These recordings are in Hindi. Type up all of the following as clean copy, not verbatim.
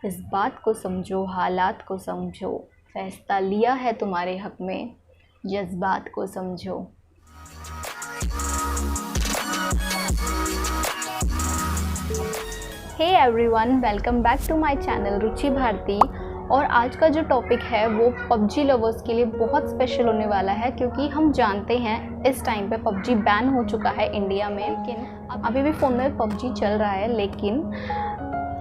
इस बात को समझो, हालात को समझो, फैसला लिया है तुम्हारे हक में, जज्बात को समझो। Hey everyone, welcome back to my channel Ruchi Bharti. और आज का जो टॉपिक है वो पबजी लवर्स के लिए बहुत स्पेशल होने वाला है, क्योंकि हम जानते हैं इस टाइम पे पबजी बैन हो चुका है इंडिया में। लेकिन अभी भी फ़ोन में पबजी चल रहा है, लेकिन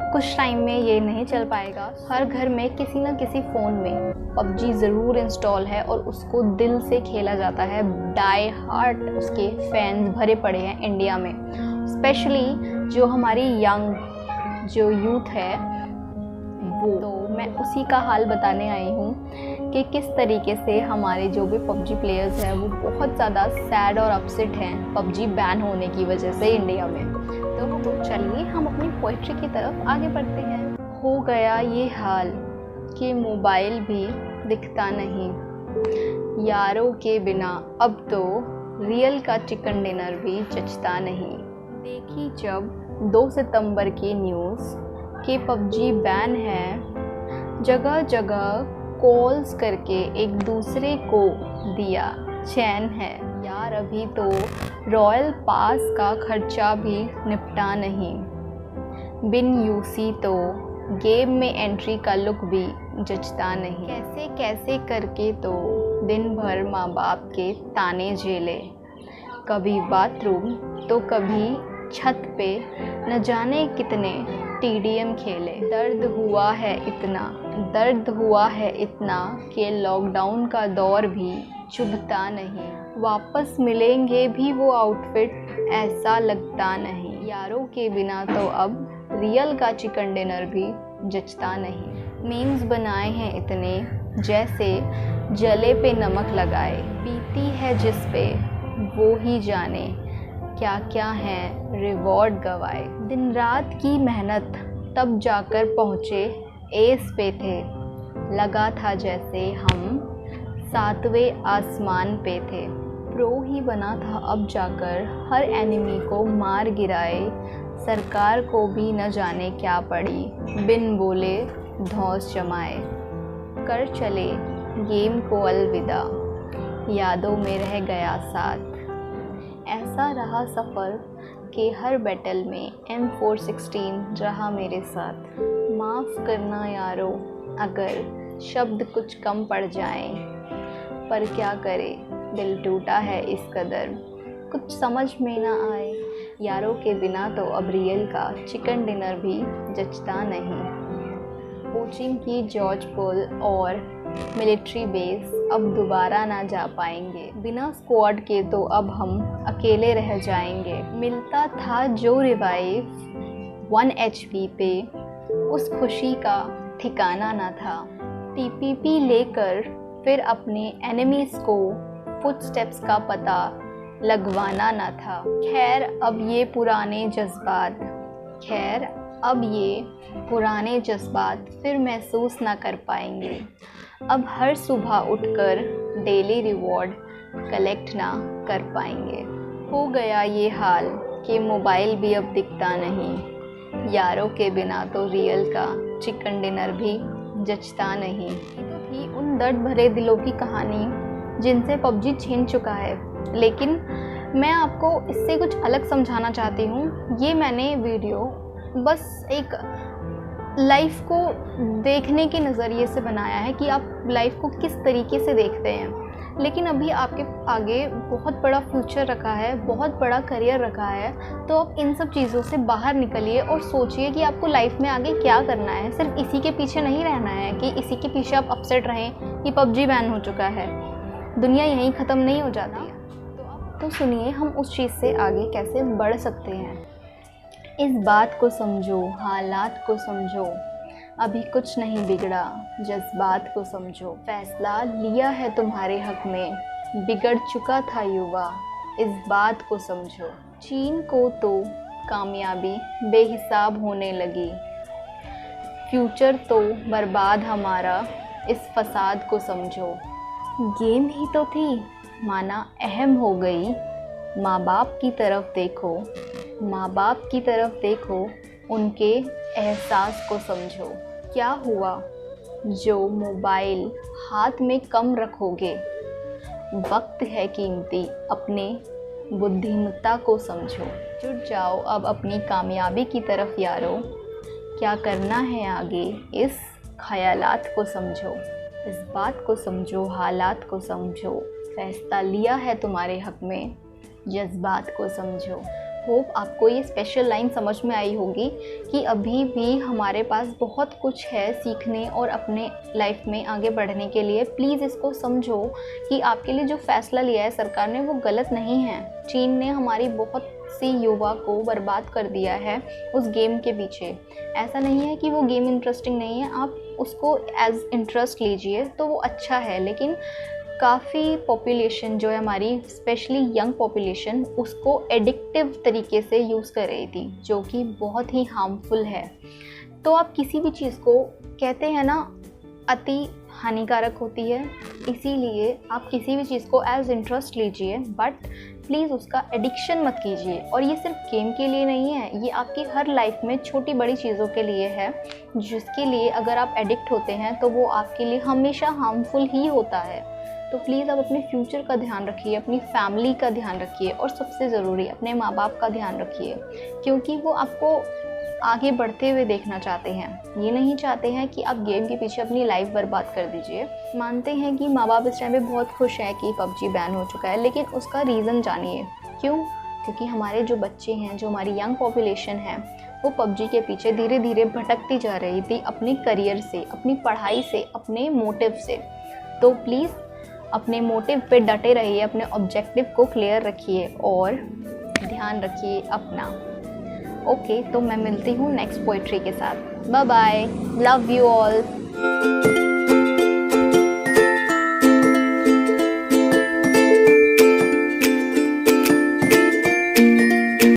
कुछ टाइम में ये नहीं चल पाएगा। हर घर में किसी न किसी फ़ोन में पबजी ज़रूर इंस्टॉल है और उसको दिल से खेला जाता है। डाई हार्ट उसके फैंस भरे पड़े हैं इंडिया में। स्पेशली जो हमारी जो यूथ है वो, तो मैं उसी का हाल बताने आई हूँ कि किस तरीके से हमारे जो भी पबजी प्लेयर्स हैं वो बहुत ज़्यादा सैड और अपसेट हैं पबजी बैन होने की वजह से इंडिया में। तो चलिए हम अपनी पोइट्री की तरफ आगे बढ़ते हैं। हो गया ये हाल कि मोबाइल भी दिखता नहीं, यारों के बिना अब तो रियल का चिकन डिनर भी जचता नहीं। देखी जब 2 सितंबर की न्यूज़ कि पबजी बैन है, जगह जगह कॉल्स करके एक दूसरे को दिया चैन है। यार अभी तो रॉयल पास का खर्चा भी निपटा नहीं, बिन यूसी तो गेम में एंट्री का लुक भी जचता नहीं। कैसे कैसे करके तो दिन भर माँ बाप के ताने झेले, कभी बाथरूम तो कभी छत पे न जाने कितने TDM खेले। दर्द हुआ है इतना कि लॉकडाउन का दौर भी चुभता नहीं। वापस मिलेंगे भी वो आउटफिट ऐसा लगता नहीं। यारों के बिना तो अब रियल का चिकन डिनर भी जचता नहीं। मीम्स बनाए हैं इतने जैसे जले पे नमक लगाए, बीती है जिस पे वो ही जाने, क्या क्या है रिवॉर्ड गवाए। दिन रात की मेहनत तब जाकर पहुँचे एस पे थे, लगा था जैसे हम 7वें आसमान पे थे। प्रो ही बना था अब जाकर हर एनिमी को मार गिराए, सरकार को भी न जाने क्या पड़ी, बिन बोले धौंस जमाए। कर चले गेम को अलविदा, यादों में रह गया साथ। ऐसा रहा सफ़र कि हर बैटल में M416 रहा मेरे साथ। माफ़ करना यारों अगर शब्द कुछ कम पड़ जाएं, पर क्या करे दिल टूटा है इस कदर, कुछ समझ में ना आए। यारों के बिना तो अब रियल का चिकन डिनर भी जचता नहीं। कोचिंग की जॉर्ज पुल और मिलिट्री बेस अब दोबारा ना जा पाएंगे, बिना स्क्वाड के तो अब हम अकेले रह जाएंगे। मिलता था जो रिवाइव 1 HP पे, उस खुशी का ठिकाना ना था। TPP लेकर फिर अपने एनिमीज़ को फुटस्टेप्स का पता लगवाना ना था। खैर अब ये पुराने जज्बात फिर महसूस ना कर पाएंगे। अब हर सुबह उठकर डेली रिवॉर्ड कलेक्ट ना कर पाएंगे। हो गया ये हाल कि मोबाइल भी अब दिखता नहीं, यारों के बिना तो रियल का चिकन डिनर भी जचता नहीं। तो थी उन दर्द भरे दिलों की कहानी जिनसे पबजी छीन चुका है, लेकिन मैं आपको इससे कुछ अलग समझाना चाहती हूँ। ये मैंने वीडियो बस एक लाइफ को देखने के नज़रिए से बनाया है कि आप लाइफ को किस तरीके से देखते हैं, लेकिन अभी आपके आगे बहुत बड़ा फ्यूचर रखा है, बहुत बड़ा करियर रखा है। तो आप इन सब चीज़ों से बाहर निकलिए और सोचिए कि आपको लाइफ में आगे क्या करना है। सिर्फ इसी के पीछे नहीं रहना है कि इसी के पीछे आप अपसेट रहें कि पबजी बैन हो चुका है। दुनिया यहीं ख़त्म नहीं हो जाती है। तो सुनिए हम उस चीज़ से आगे कैसे बढ़ सकते हैं। इस बात को समझो, हालात को समझो, अभी कुछ नहीं बिगड़ा, जज्बात को समझो। फैसला लिया है तुम्हारे हक में, बिगड़ चुका था युवा, इस बात को समझो। चीन को तो कामयाबी बेहिसाब होने लगी, फ्यूचर तो बर्बाद हमारा, इस फसाद को समझो। गेम ही तो थी, माना अहम हो गई, माँ बाप की तरफ देखो, उनके एहसास को समझो। क्या हुआ जो मोबाइल हाथ में कम रखोगे? वक्त है कीमती, अपने बुद्धिमत्ता को समझो। जुट जाओ अब अपनी कामयाबी की तरफ यारो, क्या करना है आगे इस ख़यालात को समझो। इस बात को समझो, हालात को समझो, फैसला लिया है तुम्हारे हक़ में, जज्बात को समझो। होप आपको ये स्पेशल लाइन समझ में आई होगी कि अभी भी हमारे पास बहुत कुछ है सीखने और अपने लाइफ में आगे बढ़ने के लिए। प्लीज़ इसको समझो कि आपके लिए जो फ़ैसला लिया है सरकार ने वो गलत नहीं है। चीन ने हमारी बहुत सी युवा को बर्बाद कर दिया है उस गेम के पीछे। ऐसा नहीं है कि वो गेम इंटरेस्टिंग नहीं है, आप उसको एज इंटरेस्ट लीजिए तो वो अच्छा है, लेकिन काफ़ी पॉपुलेशन जो है हमारी, स्पेशली यंग पॉपुलेशन, उसको एडिक्टिव तरीके से यूज़ कर रही थी, जो कि बहुत ही हार्मफुल है। तो आप किसी भी चीज़ को, कहते हैं ना, अति हानिकारक होती है, इसीलिए आप किसी भी चीज़ को एज इंटरेस्ट लीजिए, बट प्लीज़ उसका एडिक्शन मत कीजिए। और ये सिर्फ गेम के लिए नहीं है, ये आपकी हर लाइफ में छोटी बड़ी चीज़ों के लिए है, जिसके लिए अगर आप एडिक्ट होते हैं तो वो आपके लिए हमेशा हार्मफुल ही होता है। तो प्लीज़ आप अपने फ्यूचर का ध्यान रखिए, अपनी फैमिली का ध्यान रखिए और सबसे ज़रूरी अपने माँ बाप का ध्यान रखिए, क्योंकि वो आपको आगे बढ़ते हुए देखना चाहते हैं। ये नहीं चाहते हैं कि आप गेम के पीछे अपनी लाइफ बर्बाद कर दीजिए। मानते हैं कि माँ बाप इस टाइम पे बहुत खुश हैं कि PUBG बैन हो चुका है, लेकिन उसका रीज़न जानिए क्यों। क्योंकि हमारे जो बच्चे हैं, जो हमारी यंग पॉपुलेशन है, वो PUBG के पीछे धीरे धीरे भटकती जा रही थी अपने करियर से, अपनी पढ़ाई से, अपने मोटिव से। तो प्लीज़ अपने मोटिव पे डटे रहिए, अपने ऑब्जेक्टिव को क्लियर रखिए और ध्यान रखिए अपना। ओके, तो मैं मिलती हूँ नेक्स्ट पोइट्री के साथ। Bye bye, love you all.